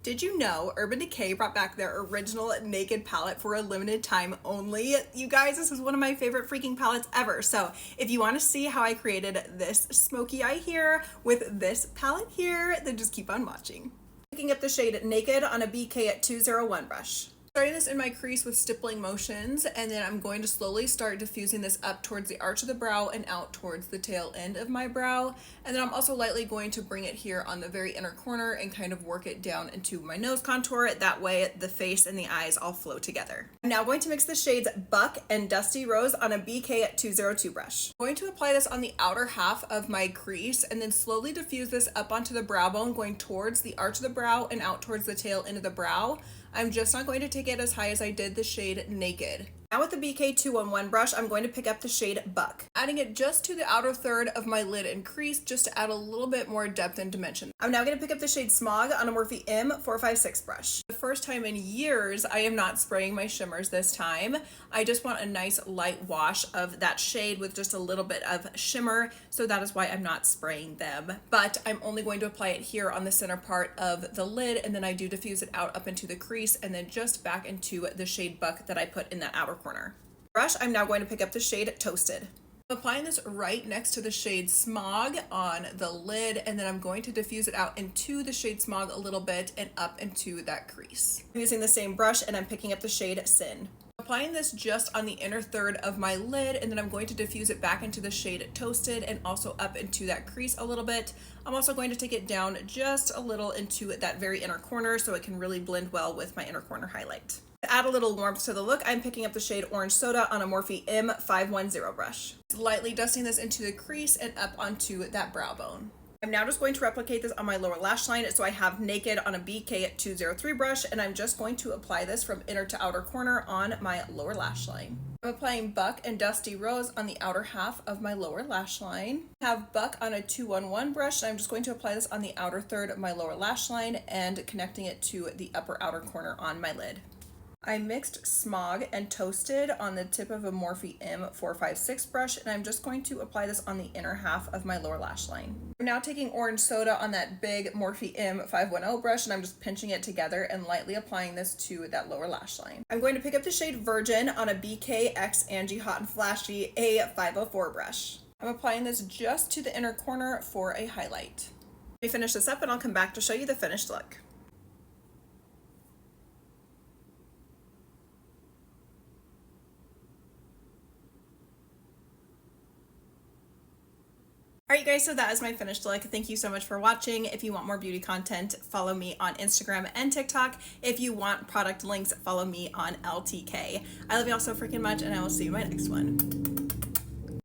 Did you know Urban Decay brought back their original Naked palette for a limited time only? You guys, this is one of my favorite freaking palettes ever. So if you want to see how I created this smoky eye here with this palette here, then just keep on watching. Picking up the shade Naked on a BK at 201 brush. Starting this in my crease with stippling motions, and then I'm going to slowly start diffusing this up towards the arch of the brow and out towards the tail end of my brow. And then I'm also lightly going to bring it here on the very inner corner and kind of work it down into my nose contour. That way the face and the eyes all flow together. I'm now going to mix the shades Buck and Dusty Rose on a BK at 202 brush. I'm going to apply this on the outer half of my crease and then slowly diffuse this up onto the brow bone, going towards the arch of the brow and out towards the tail end of the brow. I'm just not going to take it as high as I did the shade Naked. Now with the BK 211 brush, I'm going to pick up the shade Buck, adding it just to the outer third of my lid and crease just to add a little bit more depth and dimension. I'm now going to pick up the shade Smog on a Morphe M456 brush. The first time in years, I am not spraying my shimmers this time. I just want a nice light wash of that shade with just a little bit of shimmer, so that is why I'm not spraying them. But I'm only going to apply it here on the center part of the lid, and then I do diffuse it out up into the crease and then just back into the shade Buck that I put in that outer corner. Brush, I'm now going to pick up the shade Toasted. I'm applying this right next to the shade Smog on the lid, and then I'm going to diffuse it out into the shade Smog a little bit and up into that crease. I'm using the same brush and I'm picking up the shade Sin. Applying this just on the inner third of my lid, and then I'm going to diffuse it back into the shade Toasted and also up into that crease a little bit. I'm also going to take it down just a little into that very inner corner so it can really blend well with my inner corner highlight. To add a little warmth to the look, I'm picking up the shade Orange Soda on a Morphe M510 brush. Lightly dusting this into the crease and up onto that brow bone. I'm now just going to replicate this on my lower lash line, so I have Naked on a BK at 203 brush, and I'm just going to apply this from inner to outer corner on my lower lash line. I'm applying Buck and Dusty Rose on the outer half of my lower lash line. I have Buck on a 211 brush, and I'm just going to apply this on the outer third of my lower lash line and connecting it to the upper outer corner on my lid. I mixed Smog and Toasted on the tip of a Morphe M456 brush, and I'm just going to apply this on the inner half of my lower lash line. I'm now taking Orange Soda on that big Morphe M510 brush, and I'm just pinching it together and lightly applying this to that lower lash line. I'm going to pick up the shade Virgin on a BK x Angie Hot and Flashy A504 brush. I'm applying this just to the inner corner for a highlight. Let me finish this up and I'll come back to show you the finished look. All right, you guys, so that is my finished look. Thank you so much for watching. If you want more beauty content, follow me on Instagram and TikTok. If you want product links, follow me on LTK. I love you all so freaking much, and I will see you in my next one.